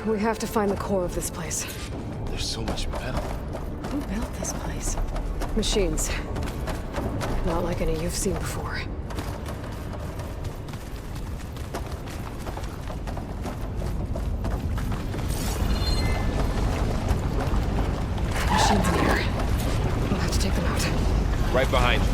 We have to find the core of this place. There's so much metal. Who built this place? Machines. Not like any you've seen before. Machines in here. We'll have to take them out. Right behind you.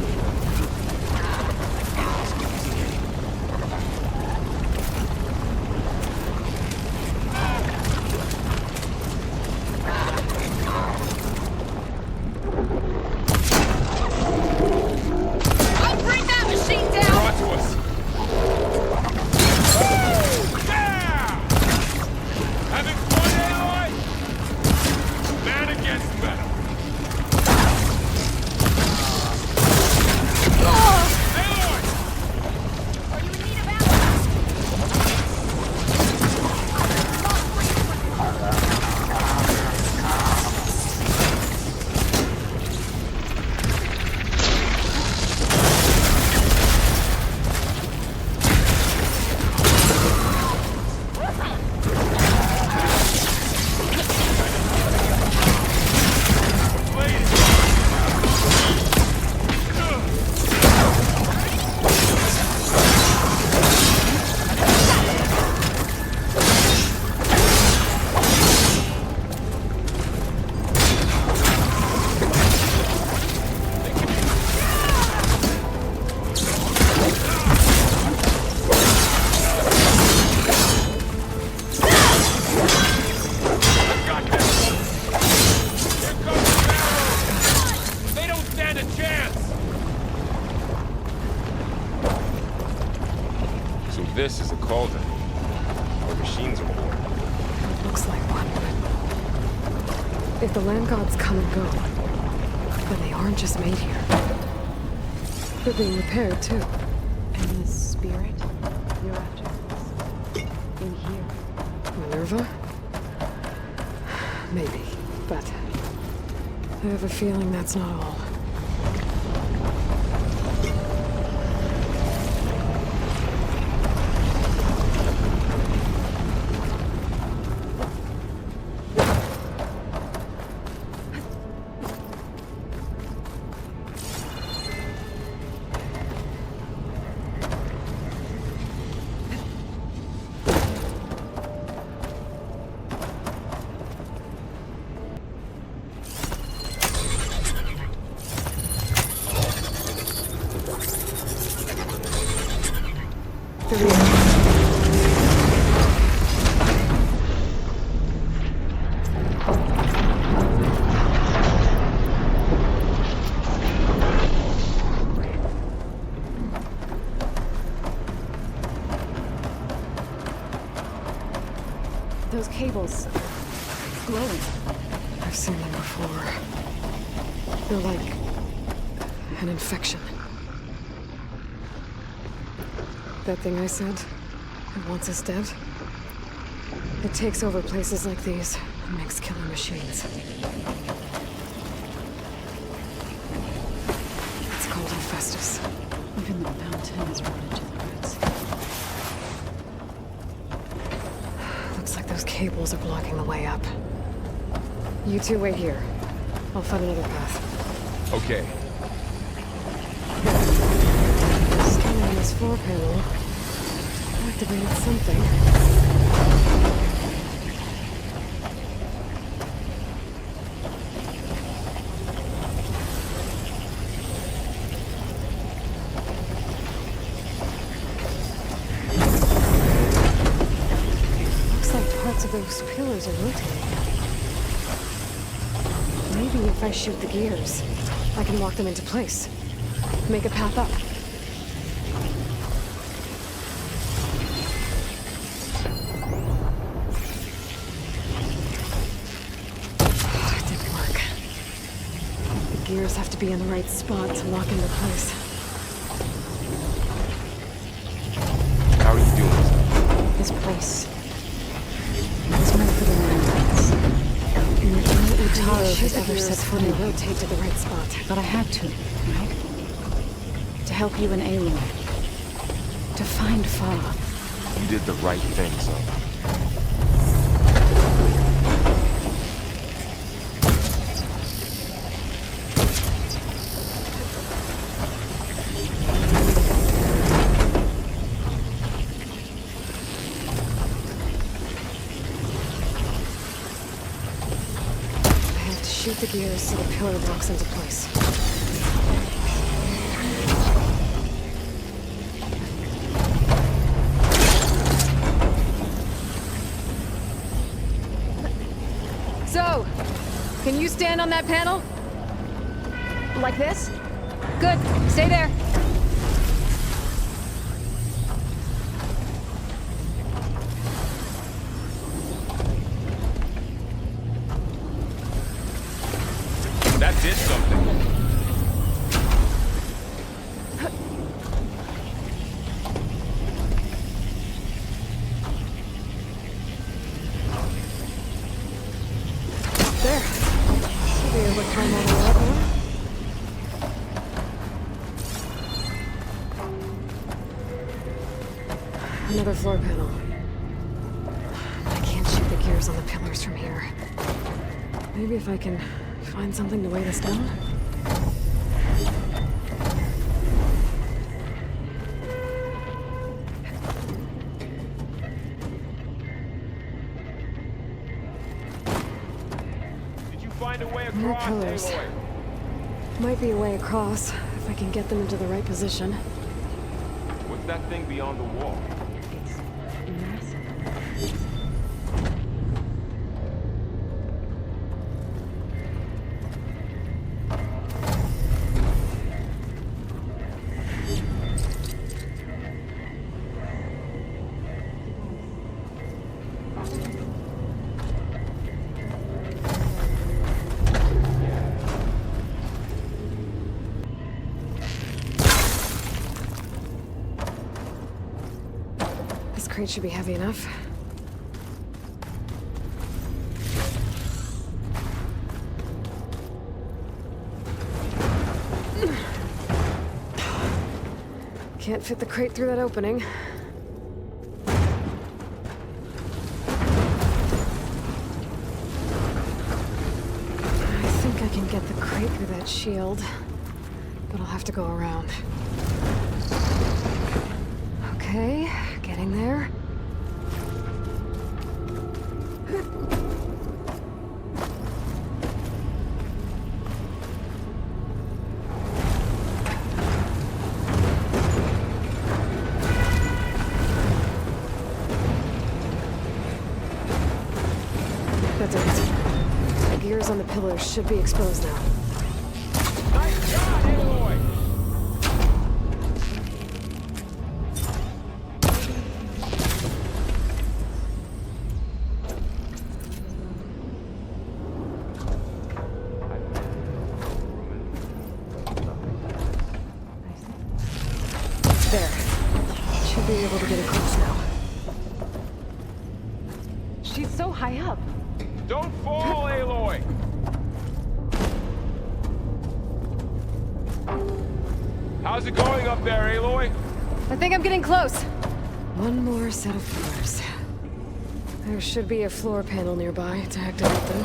This is a cauldron. Our machines are born. It looks like one. If the land gods come and go, then they aren't just made here. They're being repaired, too. And the spirit you're after is in here. Minerva? Maybe, but I have a feeling that's not all. Those cables glowing. I've seen them before. They're like an infection. That thing I said, it wants us dead. It takes over places like these and makes killer machines. It's called Hephaestus. Even the mountain is rooted to the roots. Looks like those cables are blocking the way up. You two wait here. I'll find another path. Okay. Scanning on this floor panel activated something. Looks like parts of those pillars are rotating. Maybe if I shoot the gears, I can lock them into place. Make a path up. Oh, it didn't work. The gears have to be in the right spot to lock into place. How are you doing this? This place is meant for the landlords. Taro has ever set foot and rotate to the right spot. But I had to, right? To help you and Eiloi. To find Fa. You did the right thing, son. shoot the gears so the pillar locks into place. So, can you stand on that panel? Like this? Good. Stay there. That did something. There. Should be able to climb all the way up now. Another floor panel. I can't shoot the gears on the pillars from here. Maybe if I can find something to weigh this down? Did you find a way More across, pillars. Aloy? Might be a way across, if I can get them into the right position. What's that thing beyond the wall? It's massive. This crate should be heavy enough. Can't fit the crate through that opening. I think I can get the crate through that shield, but I'll have to go around. Okay, getting there. That's it. The gears on the pillars should be exposed now. Nice shot, Aloy! There. Should be able to get across now. She's so high up. Don't fall, Aloy! How's it going up there, Aloy? I think I'm getting close. One more set of pillars. There should be a floor panel nearby to activate them.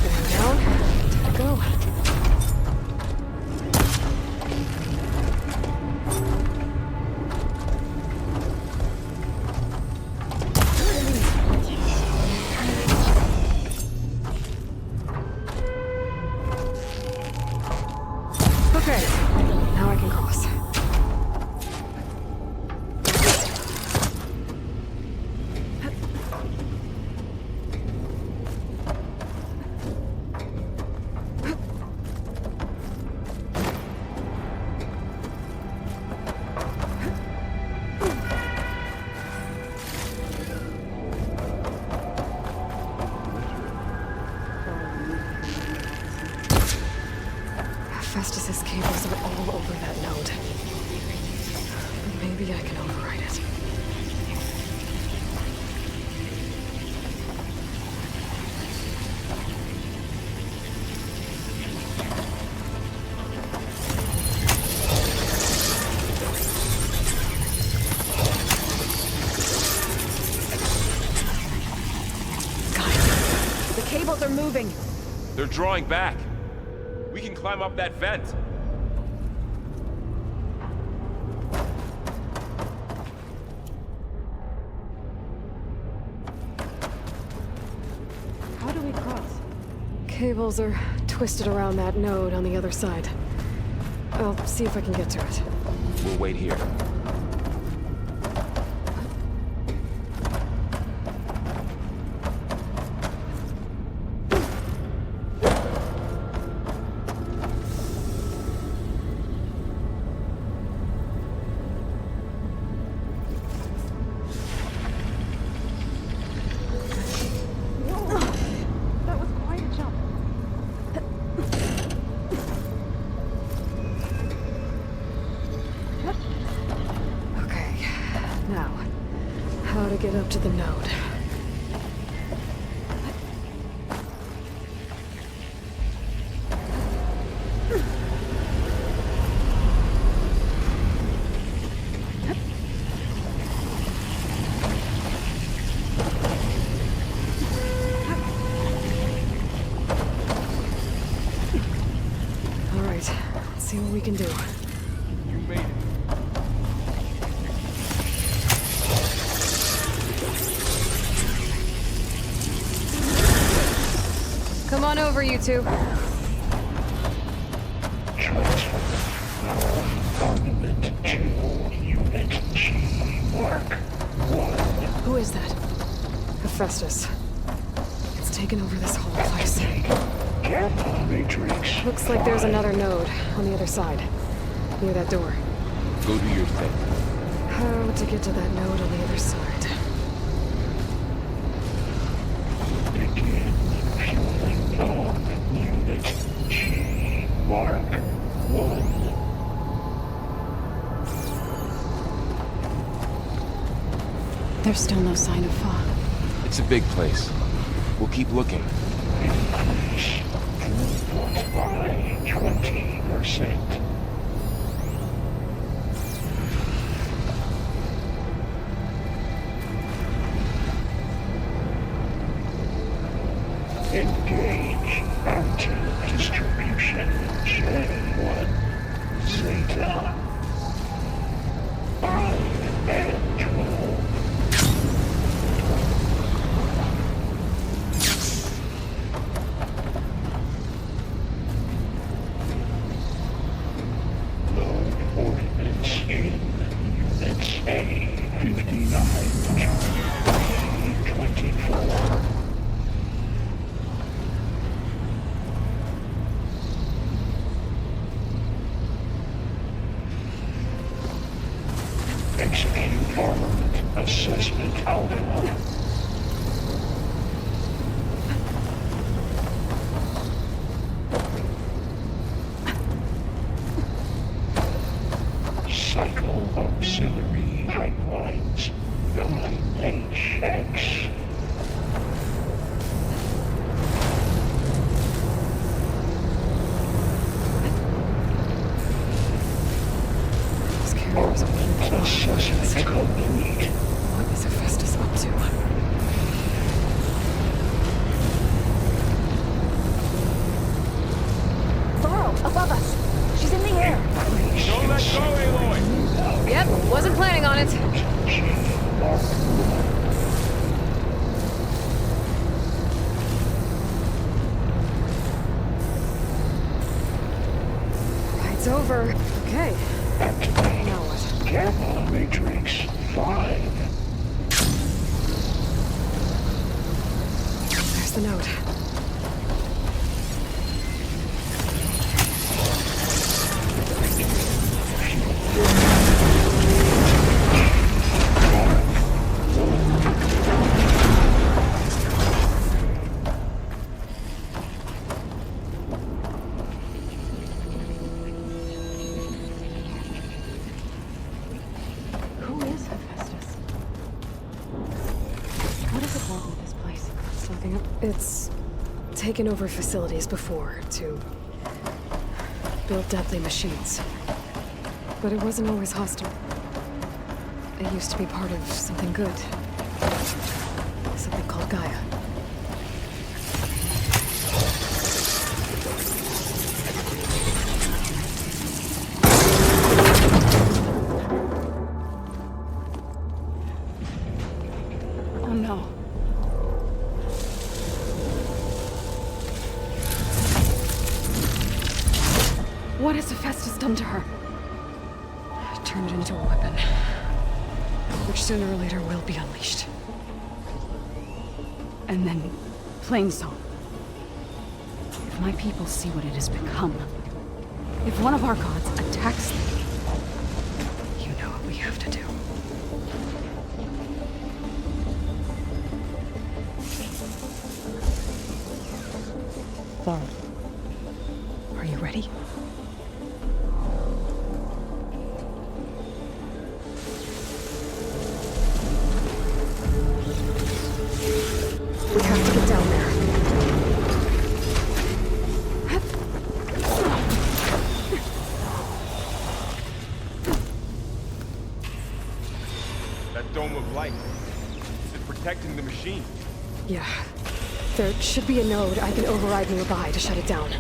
Going down. Time to go. Okay, now I can cross. Festus's cables are all over that node. Maybe I can override it. Got it. The cables are moving. They're drawing back. We can climb up that vent. cables are twisted around that node on the other side. I'll see if I can get to it. We'll wait here. That was quite a jump. Okay, now, how to get up to the node. All right, let's see what we can do. You made it. Come on over, you two. Who is that? Hephaestus. It's taken over this whole place. Matrix. Looks like there's another node on the other side, near that door. Go do your thing. How to get to that node on the other side? Begin fueling on unit G. Mark 1. There's still no sign of fog. It's a big place. We'll keep looking. Increase throughput by 20%. Engage anti-distribution J1 Zeta 5 and 12. Load ordnance in units A59 to A24. Execute armament assessment alpha. Cycle auxiliary pipelines 9HX. Those carriers are Assessment complete. What is Hephaestus up to? Laurel, above us. She's in the air. Don't let go, Aloy! Yep, wasn't planning on it. Ride's over. Okay, Activate now what? Gamma Matrix 5. There's the node. Who is Hephaestus? What does it want with this place? Something. It's taken over facilities before to build deadly machines. But it wasn't always hostile. It used to be part of something good. Something called Gaia. Oh no. What has Hephaestus done to her? Turn it into a weapon, which sooner or later will be unleashed. And then, Plainsong. If my people see what it has become, if one of our gods attacks them, you know what we have to do. Sorry. Are you ready? We have to get down there. That dome of light. Is it protecting the machine? Yeah. There should be a node I can override nearby to shut it down.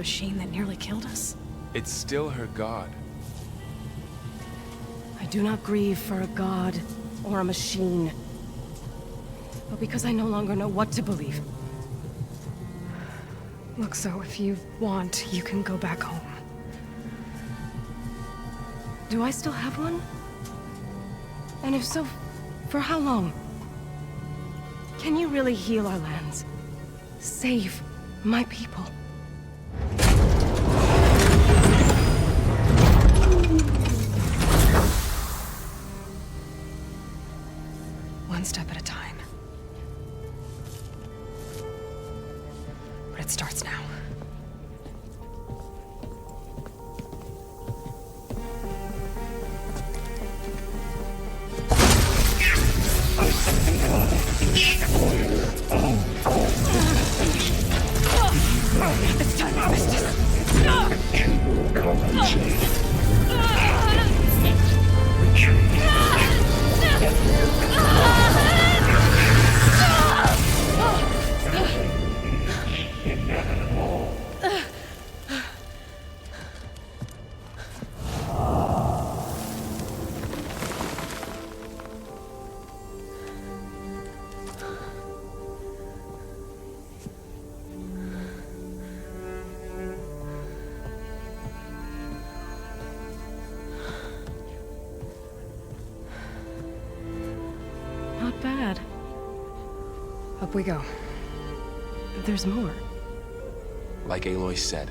machine that nearly killed us? It's still her god. I do not grieve for a god or a machine, but because I no longer know what to believe. Look, so if you want, you can go back home. Do I still have one? And if so, for how long? Can you really heal our lands? Save my people? One step at a time. But it starts now. It's time to finish this. Compensate. Retreat. Inevitable. Not bad. Up we go. There's more. Like Aloy said,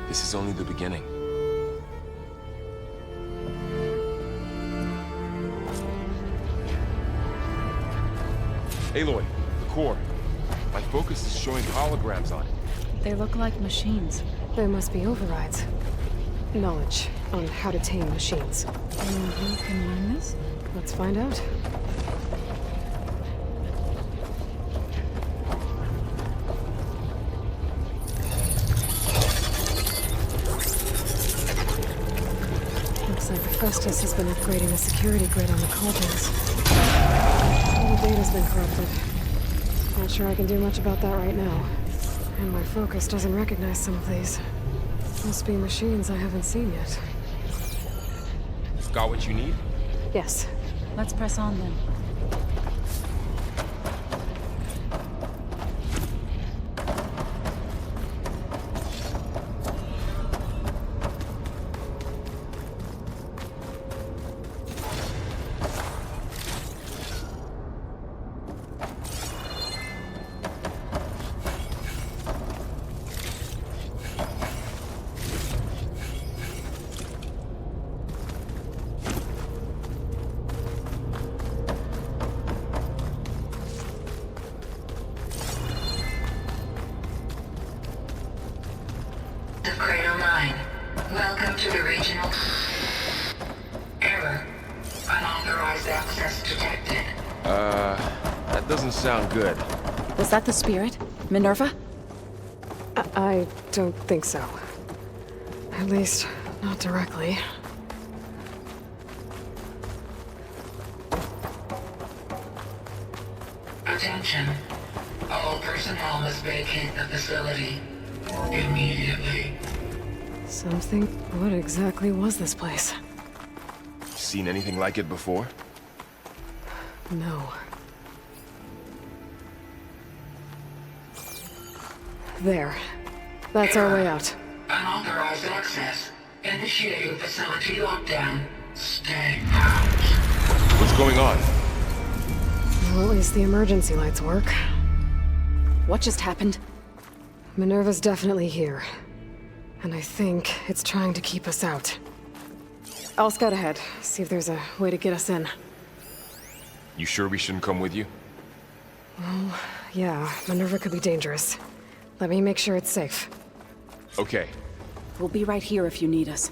this is only the beginning. Aloy, the core. My focus is showing holograms on it. They look like machines. There must be overrides. Knowledge on how to tame machines. And who can learn this? Let's find out. Looks like Festus has been upgrading the security grid on the cauldrons. All the data's been corrupted. Not sure I can do much about that right now. And my focus doesn't recognize some of these. Must be machines I haven't seen yet. Got what you need? Yes. Let's press on then. The Cradle 9. Welcome to the regional... Error. Unauthorized access detected. That doesn't sound good. Was that the spirit? Minerva? I don't think so. At least, not directly. Attention. All personnel must vacate the facility. Immediately. Something? What exactly was this place? Seen anything like it before? No. There. That's our way out. Unauthorized access. Initiating facility lockdown. Stay out. What's going on? Well, at least the emergency lights work. What just happened? Minerva's definitely here. And I think it's trying to keep us out. I'll scout ahead, see if there's a way to get us in. You sure we shouldn't come with you? Yeah, Minerva could be dangerous. Let me make sure it's safe. Okay. We'll be right here if you need us.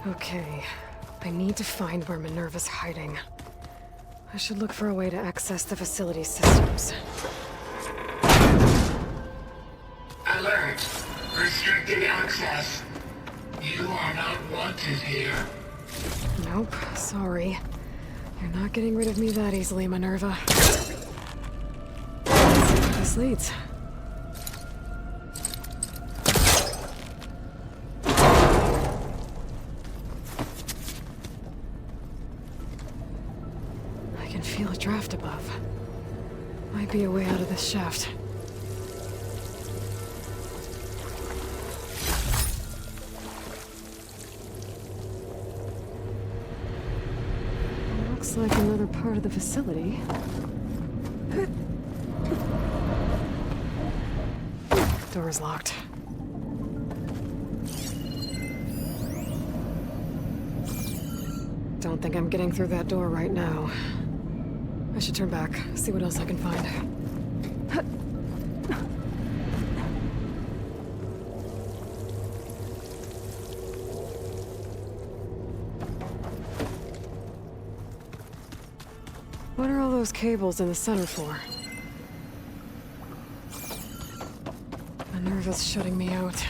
Okay, I need to find where Minerva's hiding. I should look for a way to access the facility systems. Alert! Restricted access. You are not wanted here. Nope, sorry. You're not getting rid of me that easily, Minerva. Let's see where this leads. I can feel a draft above. Might be a way out of this shaft. Looks like another part of the facility. Door's locked. Don't think I'm getting through that door right now. I should turn back, see what else I can find. What are all those cables in the center for? Minerva's shutting me out.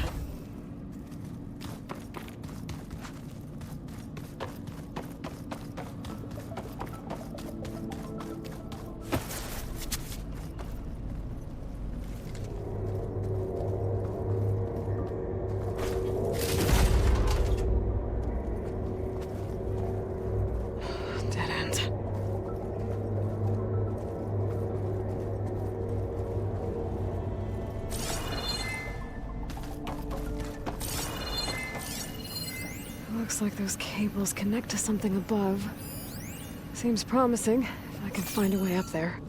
Dead end. Looks like those cables connect to something above. Seems promising, if I can find a way up there.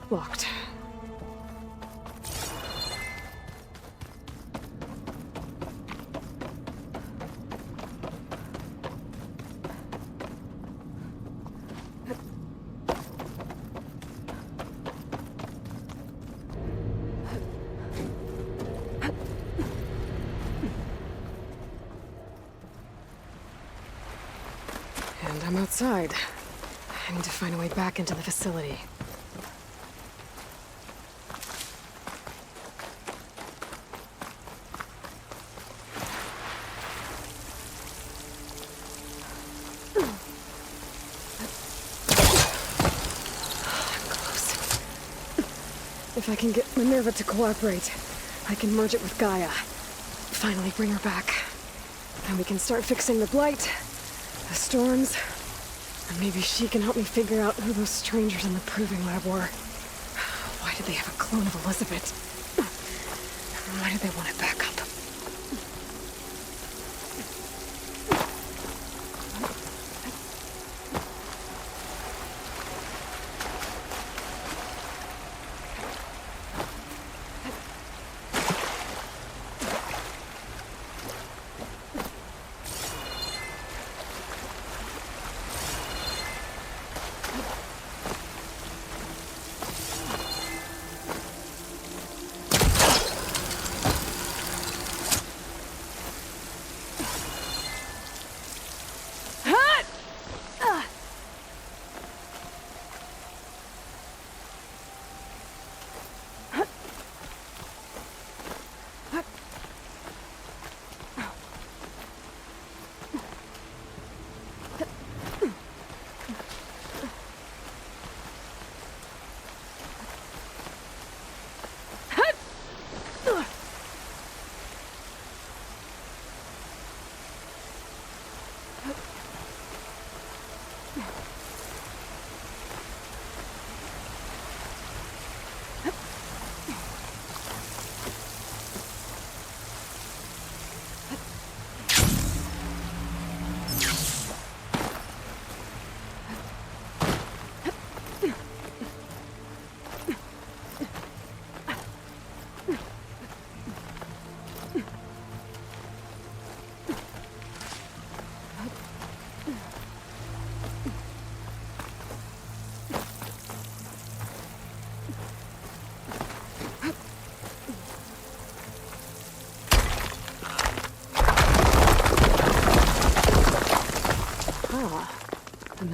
Locked. And I'm outside. I need to find a way back into the facility. If I can get Minerva to cooperate, I can merge it with Gaia. Finally bring her back. And we can start fixing the blight, the storms, and maybe she can help me figure out who those strangers in the proving lab were. Why did they have a clone of Elizabeth? Why did they want it back up?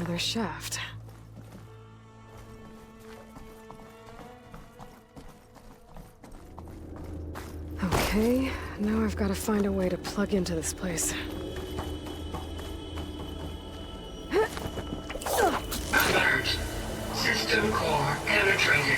another shaft. Okay, now I've got to find a way to plug into this place. Alert. System core penetrated.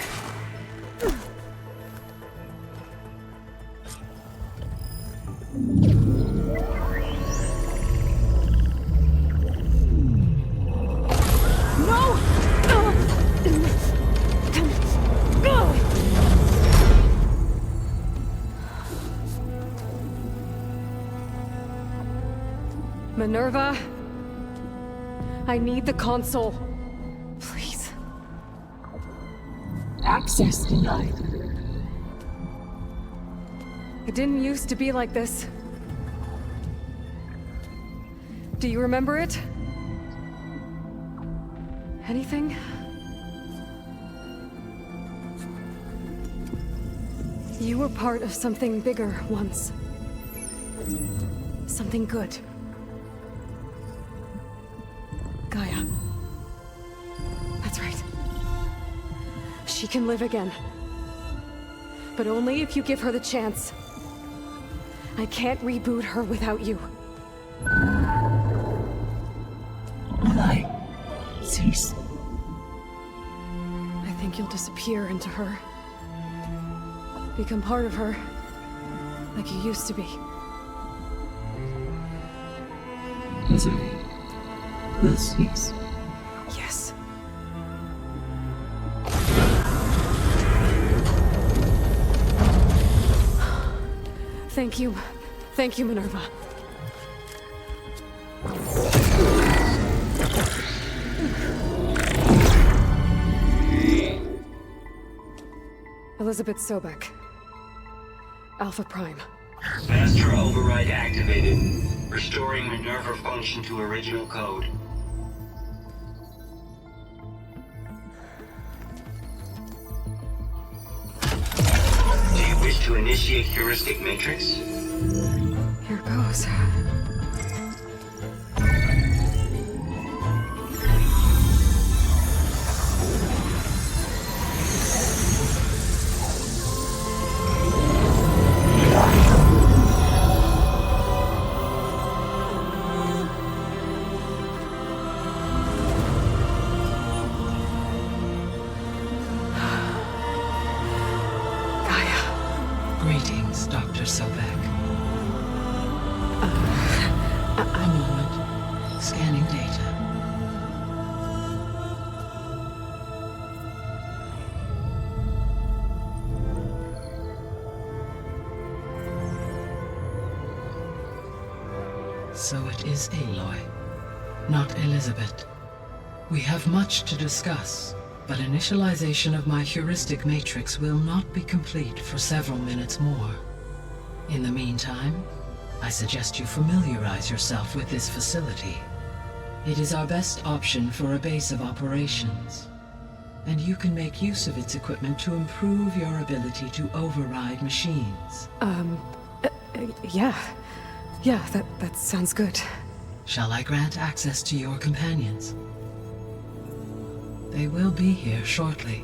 Minerva, I need the console. Please. Access denied. It didn't used to be like this. Do you remember it? Anything? You were part of something bigger once. Something good. Gaia. That's right. She can live again. But only if you give her the chance. I can't reboot her without you. Will I cease? I think you'll disappear into her. Become part of her. Like you used to be. Misery will cease. Yes. Thank you. Thank you, Minerva. Elizabeth Sobek. Alpha Prime. Master override activated. Restoring Minerva function to original code. Do you wish to initiate heuristic matrix? Here goes. Greetings, Dr. Sobek. A moment. Scanning data. So it is Aloy, not Elizabeth. We have much to discuss, but initialization of my heuristic matrix will not be complete for several minutes more. In the meantime, I suggest you familiarize yourself with this facility. It is our best option for a base of operations, and you can make use of its equipment to improve your ability to override machines. Yeah. Yeah, that sounds good. Shall I grant access to your companions? They will be here shortly.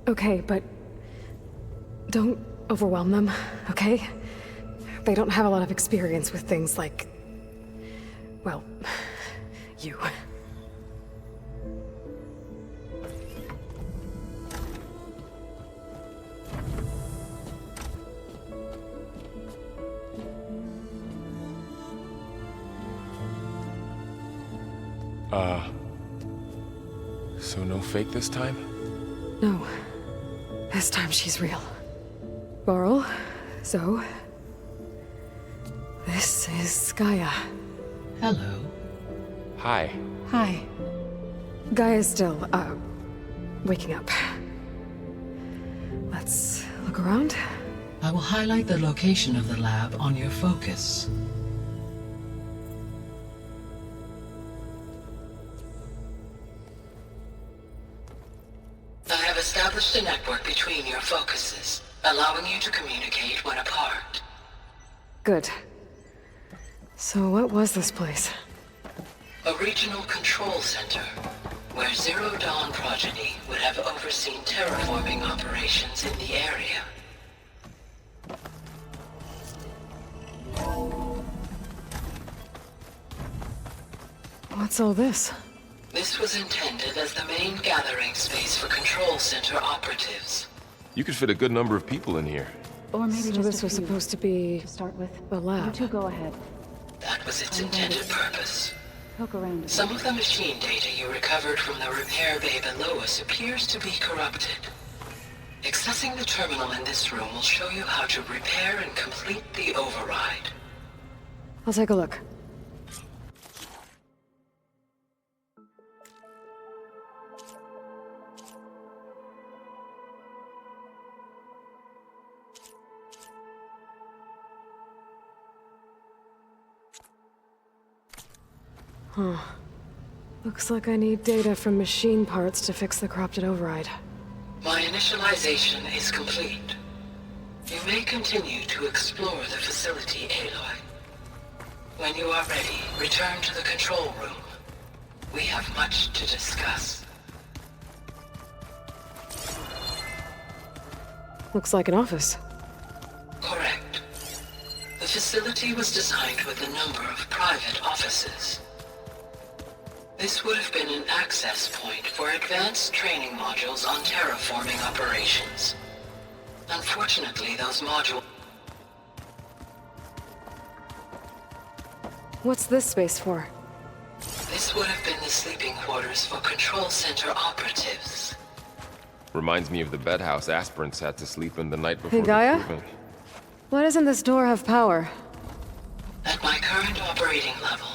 Okay, but don't overwhelm them, okay? They don't have a lot of experience with things like, well, you. So no fake this time? No. This time she's real. Laurel, Zoe. This is Gaia. Hello. Hi. Hi. Gaia's still, waking up. Let's look around. I will highlight the location of the lab on your focus. I have established a network between your focuses, allowing you to communicate when apart. Good. So what was this place? A regional control center, where Zero Dawn progeny would have overseen terraforming operations in the area. What's all this? This was intended as the main gathering space for control center operatives. You could fit a good number of people in here. Or maybe So just this a was few supposed to be to start with. a lab. You two go ahead. That was its intended purpose. Poke around a bit. Some of the machine data you recovered from the repair bay below us appears to be corrupted. Accessing the terminal in this room will show you how to repair and complete the override. I'll take a look. Huh. Looks like I need data from machine parts to fix the corrupted override. My initialization is complete. You may continue to explore the facility, Aloy. When you are ready, return to the control room. We have much to discuss. Looks like an office. Correct. The facility was designed with a number of private offices. This would have been an access point for advanced training modules on terraforming operations. Unfortunately, those modules... What's this space for? This would have been the sleeping quarters for control center operatives. Reminds me of the bedhouse aspirants had to sleep in the night before Hey, Gaia? recruitment. Why doesn't this door have power? At my current operating level,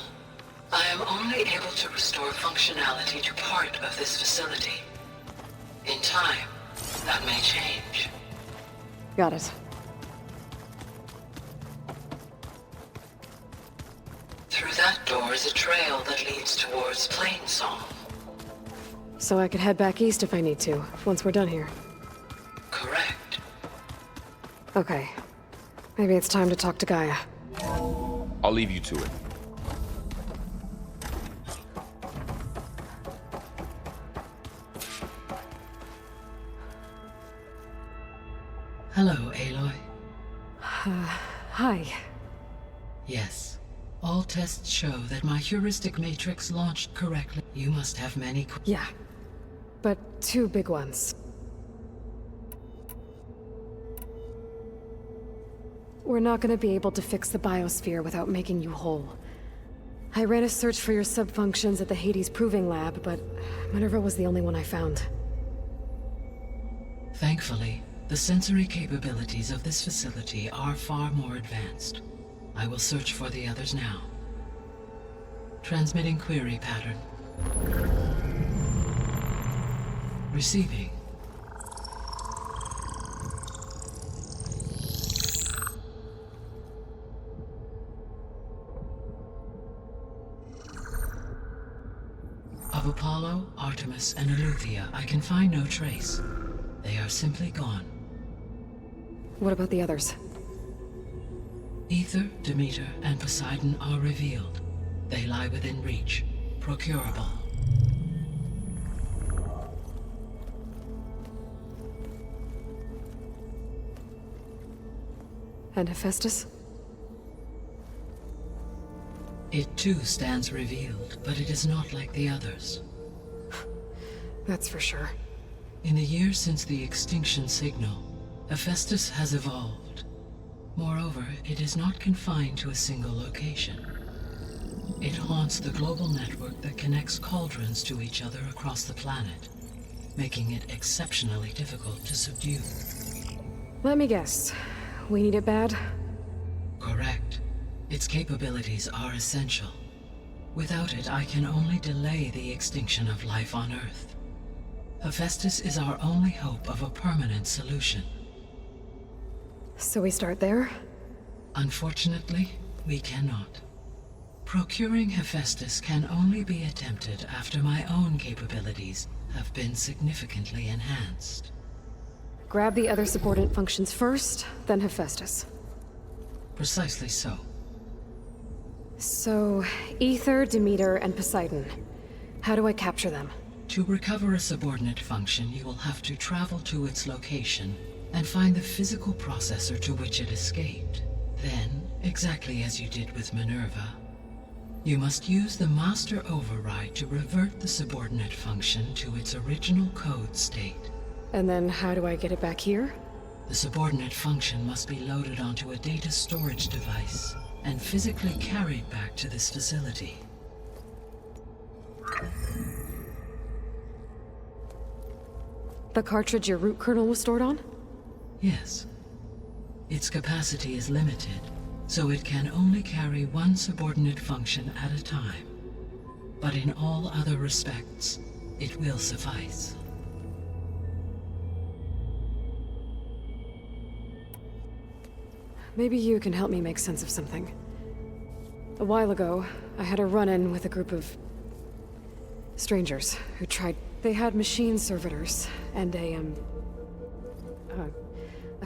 I am only able to restore functionality to part of this facility. In time, that may change. Got it. Through that door is a trail that leads towards Plainsong. So I could head back east if I need to, once we're done here. Correct. Okay. Maybe it's time to talk to Gaia. I'll leave you to it. Hello, Aloy. Hi. Yes. All tests show that my heuristic matrix launched correctly. You must have many... Yeah. But two big ones. We're not gonna be able to fix the biosphere without making you whole. I ran a search for your subfunctions at the Hades Proving Lab, but Minerva was the only one I found. Thankfully, the sensory capabilities of this facility are far more advanced. I will search for the others now. Transmitting query pattern. Receiving. Of Apollo, Artemis, and Eleuthia, I can find no trace. They are simply gone. What about the others? Ether, Demeter, and Poseidon are revealed. They lie within reach, procurable. And Hephaestus? It too stands revealed, but it is not like the others. That's for sure. In the years since the extinction signal, Hephaestus has evolved. Moreover, it is not confined to a single location. It haunts the global network that connects cauldrons to each other across the planet, making it exceptionally difficult to subdue. Let me guess. We need it bad? Correct. Its capabilities are essential. Without it, I can only delay the extinction of life on Earth. Hephaestus is our only hope of a permanent solution. So we start there? Unfortunately, we cannot. Procuring Hephaestus can only be attempted after my own capabilities have been significantly enhanced. Grab the other subordinate functions first, then Hephaestus. Precisely so. So, Ether, Demeter, and Poseidon. How do I capture them? To recover a subordinate function, you will have to travel to its location and find the physical processor to which it escaped. Then, exactly as you did with Minerva, you must use the master override to revert the subordinate function to its original code state. And then how do I get it back here? The subordinate function must be loaded onto a data storage device and physically carried back to this facility. The cartridge your root kernel was stored on? Yes. Its capacity is limited, so it can only carry one subordinate function at a time. But in all other respects, it will suffice. Maybe you can help me make sense of something. A while ago, I had a run-in with a group of strangers who tried. They had machine servitors and a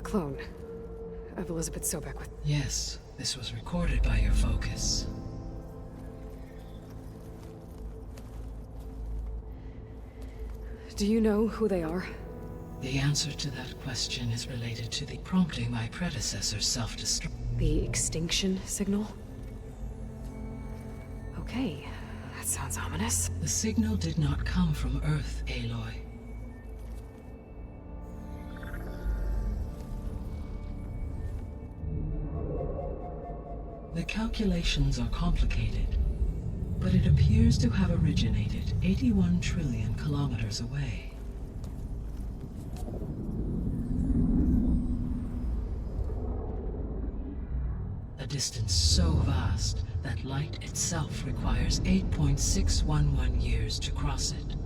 clone of Elizabeth Sobek with. Yes, this was recorded by your focus. Do you know who they are? The answer to that question is related to the prompting my predecessor's self-destruct. The extinction signal? Okay, that sounds ominous. The signal did not come from Earth, Aloy. The calculations are complicated, but it appears to have originated 81 trillion kilometers away. A distance so vast that light itself requires 8.611 years to cross it.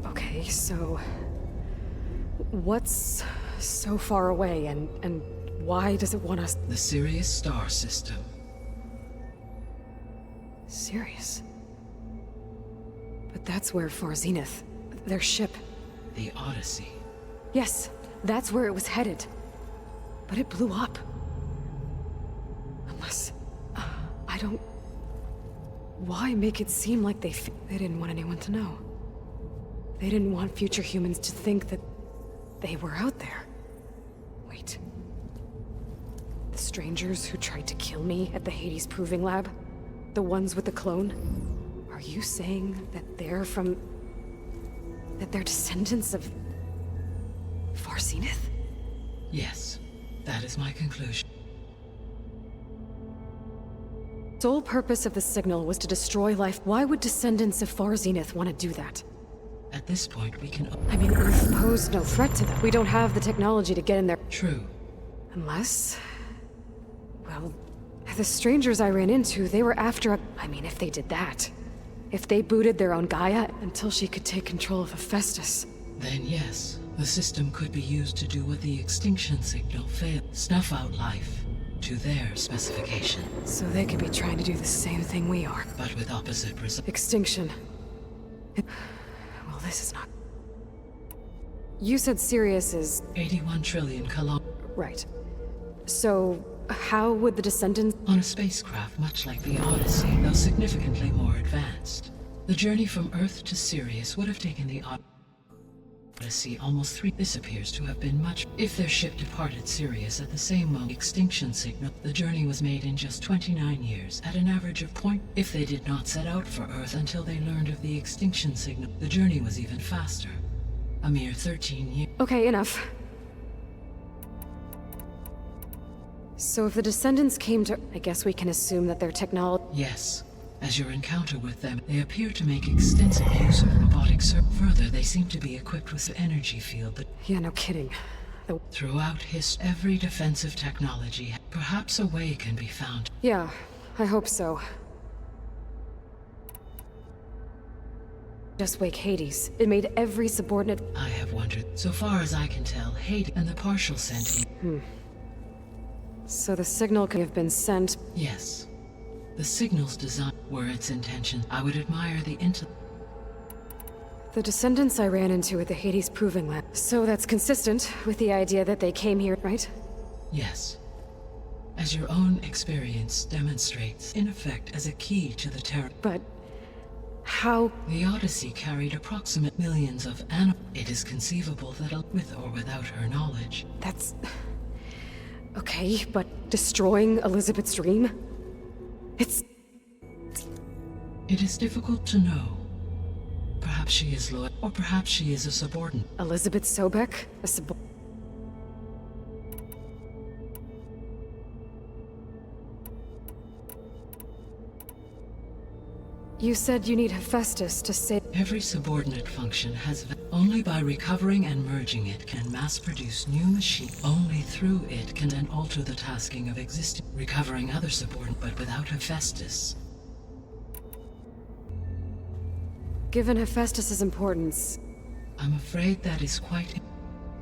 Okay, so what's so far away and why does it want us? The Sirius star system. Sirius? But that's where Far Zenith, their ship. The Odyssey. Yes, that's where it was headed. But it blew up. Unless... I don't... Why make it seem like they didn't want anyone to know? They didn't want future humans to think that they were out there. Wait. The strangers who tried to kill me at the Hades Proving Lab? The ones with the clone? Are you saying that they're from... that they're descendants of... Far Zenith? Yes, that is my conclusion. Sole purpose of the signal was to destroy life. Why would descendants of Far Zenith want to do that? At this point, we can... I mean, Earth posed no threat to them. We don't have the technology to get in there. True. Unless... Well, the strangers I ran into, they were after a... I mean, if they did that. If they booted their own Gaia until she could take control of Hephaestus. Then yes, the system could be used to do what the extinction signal failed. Snuff out life to their specification. So they could be trying to do the same thing we are. But with opposite results. Extinction. Well, this is not... You said Sirius is... 81 trillion kilometers. Right. So, how would the descendants... On a spacecraft much like the Odyssey, though significantly more advanced. The journey from Earth to Sirius would have taken the Odyssey almost 3. This appears to have been much. If their ship departed Sirius at the same moment extinction signal, the journey was made in just 29 years, at an average of point. If they did not set out for Earth until they learned of the extinction signal, the journey was even faster. A mere 13 years. Okay, enough. So if the descendants came to... I guess we can assume that their technology... Yes. As your encounter with them, they appear to make extensive use of robotics. Further, they seem to be equipped with an energy field that... Yeah, no kidding. Throughout every defensive technology, perhaps a way can be found. Yeah, I hope so. Just wake Hades. It made every subordinate... I have wondered. So far as I can tell, Hades and the partial sentient... So the signal could have been sent... Yes. The signal's design were its intention. I would admire the The descendants I ran into at the Hades Proving Lab. So that's consistent with the idea that they came here, right? Yes. As your own experience demonstrates, in effect as a key to the terror. But how? The Odyssey carried approximate millions of animals. It is conceivable that, with or without her knowledge, That's... Okay, but destroying Elizabeth's dream? It's... it is difficult to know. Perhaps she is loyal, or perhaps she is a subordinate. Elizabeth Sobek? You said you need Hephaestus to save... Every subordinate function has only by recovering and merging it can mass produce new machine. Only through it can then alter the tasking of existing, recovering other subordinate, but without Hephaestus. Given Hephaestus's importance... I'm afraid that is quite...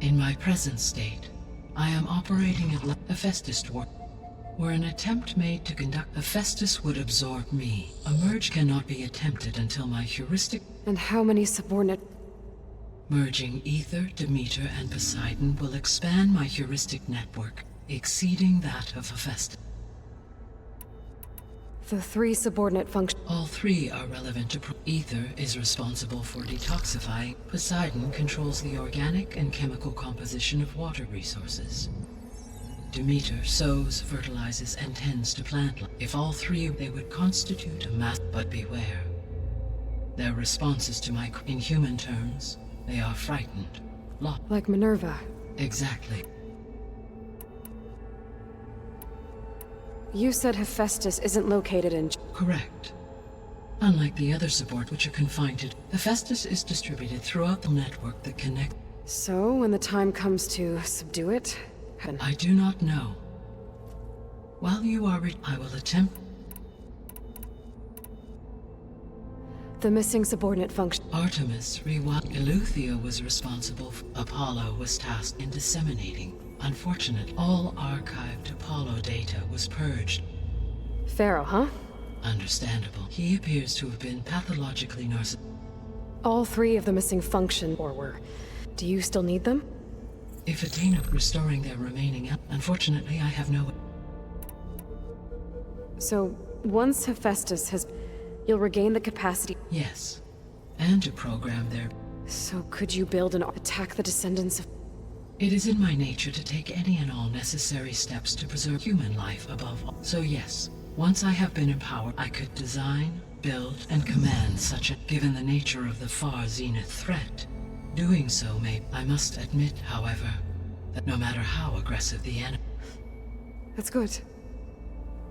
In my present state, I am operating at Hephaestus were an attempt made to conduct Hephaestus would absorb me. A merge cannot be attempted until my heuristic... And how many subordinate... Merging Ether, Demeter, and Poseidon will expand my heuristic network, exceeding that of Hephaestus. The 3 subordinate functions... All 3 are relevant to Ether is responsible for detoxifying. Poseidon controls the organic and chemical composition of water resources. Demeter sows, fertilizes, and tends to plant life. If all 3, they would constitute a mass. But beware. Their responses to my... In human terms, they are frightened. Like Minerva. Exactly. You said Hephaestus isn't located in... Correct. Unlike the other support which are confined to... Hephaestus is distributed throughout the network that connects... So, when the time comes to subdue it... I do not know. While you are I will attempt... The missing subordinate function... Artemis rewild... Eleuthia was responsible for... Apollo was tasked in disseminating. Unfortunately, all archived Apollo data was purged. Pharaoh, huh? Understandable. He appears to have been pathologically narcissistic. All 3 of the missing function, or were... Do you still need them? If attained of restoring their remaining... Unfortunately, I have no... So, once Hephaestus has... You'll regain the capacity... Yes. And to program their... So could you build and attack the descendants of... It is in my nature to take any and all necessary steps to preserve human life above all. So yes, once I have been empowered, I could design, build, and command such a... Given the nature of the far zenith threat, doing so may... I must admit, however, that no matter how aggressive the enemy... That's good.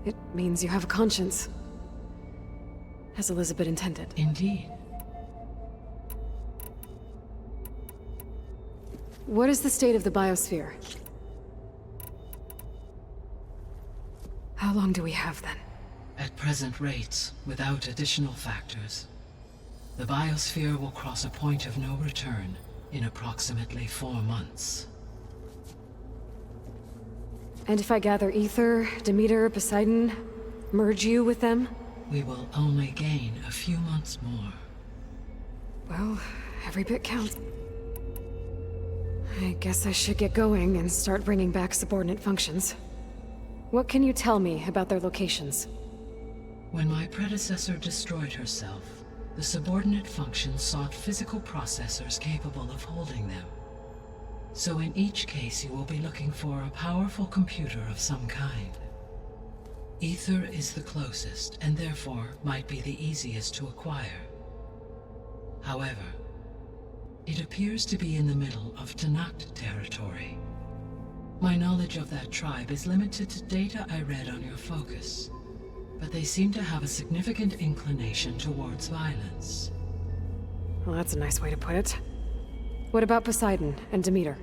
It means you have a conscience. As Elizabeth intended. Indeed. What is the state of the biosphere? How long do we have, then? At present rates, without additional factors, the biosphere will cross a point of no return in approximately 4 months. And if I gather Ether, Demeter, Poseidon, merge you with them? We will only gain a few months more. Well, every bit counts. I guess I should get going and start bringing back subordinate functions. What can you tell me about their locations? When my predecessor destroyed herself, the subordinate functions sought physical processors capable of holding them. So in each case you will be looking for a powerful computer of some kind. Ether is the closest, and therefore might be the easiest to acquire. However, it appears to be in the middle of Tanakh territory. My knowledge of that tribe is limited to data I read on your focus, but they seem to have a significant inclination towards violence. Well, that's a nice way to put it. What about Poseidon and Demeter?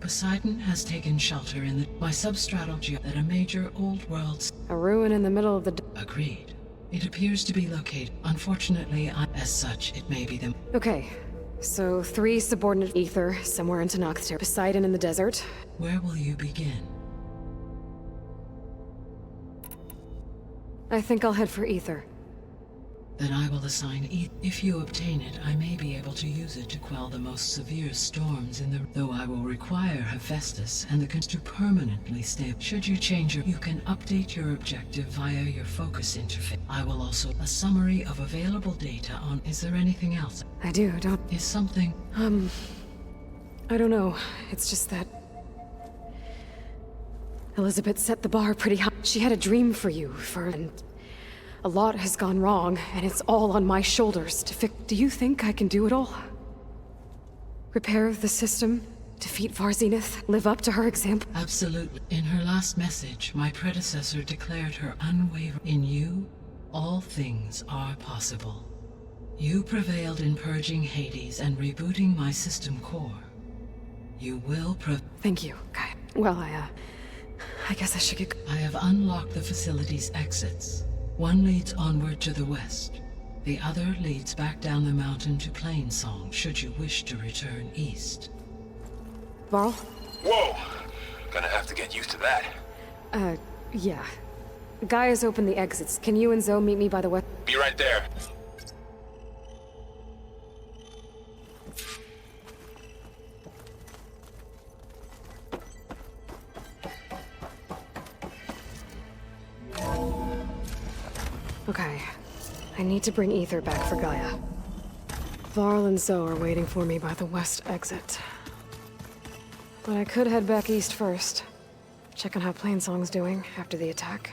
Poseidon has taken shelter in my substratal at a major old world... A ruin in the middle of the... Agreed. It appears to be located. Unfortunately, as such, it may be them. Okay. So 3 subordinate Ether, somewhere in Tanakh, Poseidon in the desert. Where will you begin? I think I'll head for Ether. Then I will assign If you obtain it, I may be able to use it to quell the most severe storms in the... Though I will require Hephaestus and the to permanently stay. Should you change you can update your objective via your focus interface. I will also... A summary of available data on... Is there anything else? I do, don't... Is something... I don't know. It's just that... Elizabeth set the bar pretty high. She had a dream for you, and a lot has gone wrong, and it's all on my shoulders to fix. Do you think I can do it all? Repair the system, defeat Varzenith, live up to her example? Absolutely. In her last message, my predecessor declared her unwavering. In you, all things are possible. You prevailed in purging Hades and rebooting my system core. You will Thank you, Kai. Well, I guess I should get... I have unlocked the facility's exits. One leads onward to the west. The other leads back down the mountain to Plainsong, should you wish to return east. Varl? Whoa! Gonna have to get used to that. Yeah. Gaia's opened the exits. Can you and Zoe meet me by the west? Be right there. Okay. I need to bring Ether back for Gaia. Varl and Zoe are waiting for me by the west exit. But I could head back east first. Check on how Plainsong's doing after the attack.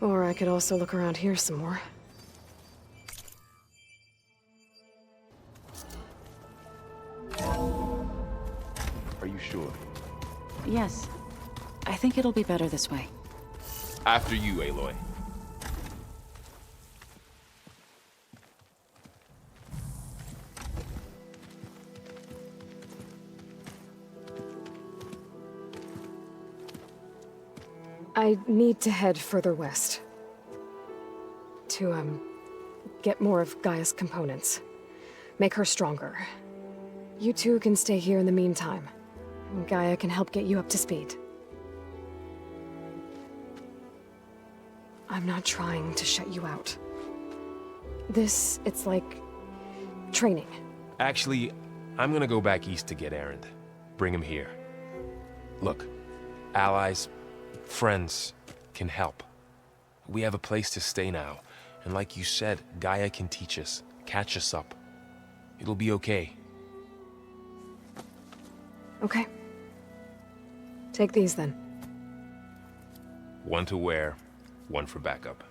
Or I could also look around here some more. Are you sure? Yes. I think it'll be better this way. After you, Aloy. I need to head further west. To, get more of Gaia's components. Make her stronger. You two can stay here in the meantime. Gaia can help get you up to speed. I'm not trying to shut you out. It's like... training. Actually, I'm gonna go back east to get Erend. Bring him here. Look, allies, friends can help. We have a place to stay now, and like you said, Gaia can teach us, catch us up. It'll be okay. Okay. Take these then. One to wear, one for backup.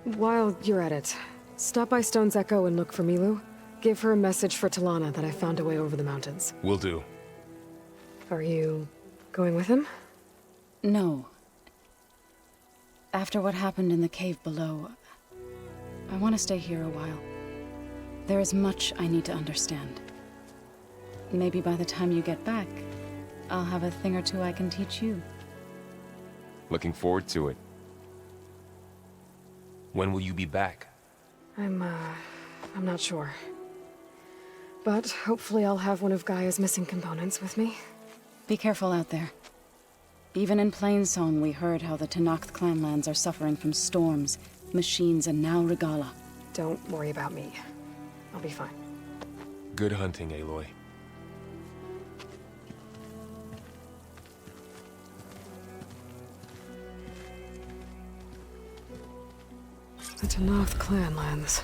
While you're at it, stop by Stone's Echo and look for Milu. Give her a message for Talana that I found a way over the mountains. Will do. Are you going with him? No. After what happened in the cave below, I want to stay here a while. There is much I need to understand. Maybe by the time you get back, I'll have a thing or two I can teach you. Looking forward to it. When will you be back? I'm not sure. But hopefully I'll have one of Gaia's missing components with me. Be careful out there. Even in Plainsong, we heard how the Tenakth clanlands are suffering from storms, machines, and now Regala. Don't worry about me. I'll be fine. Good hunting, Aloy. The Tenakth clanlands.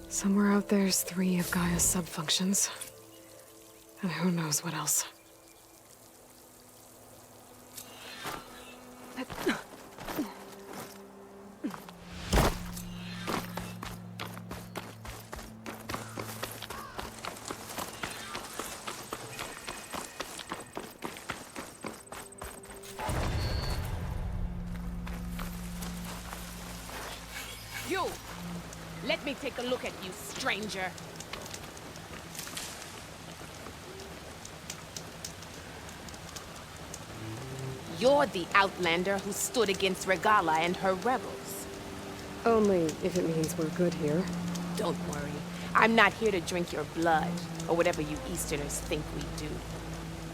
Somewhere out there's 3 of Gaia's subfunctions. And who knows what else. You! Let me take a look at you, stranger. You're the Outlander who stood against Regala and her rebels. Only if it means we're good here. Don't worry. I'm not here to drink your blood, or whatever you Easterners think we do.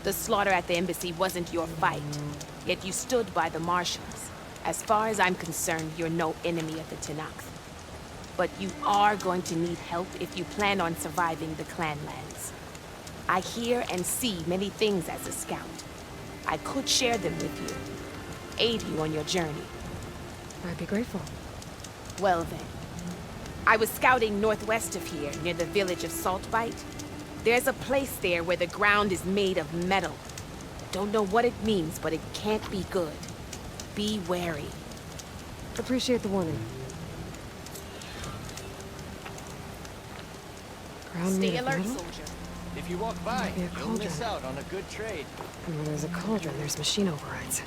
The slaughter at the embassy wasn't your fight, yet you stood by the Martians. As far as I'm concerned, you're no enemy of the Tenakth. but you are going to need help if you plan on surviving the Clanlands. I hear and see many things as a scout. I could share them with you, aid you on your journey. I'd be grateful. Well then, I was scouting northwest of here, near the village of Saltbite. There's a place there where the ground is made of metal. Don't know what it means, but it can't be good. Be wary. Appreciate the warning. Ground made Stay of alert, metal? soldier. If you walk by, Might be a you'll miss cauldron. out on a good trade. And where there's a cauldron, there's machine overrides.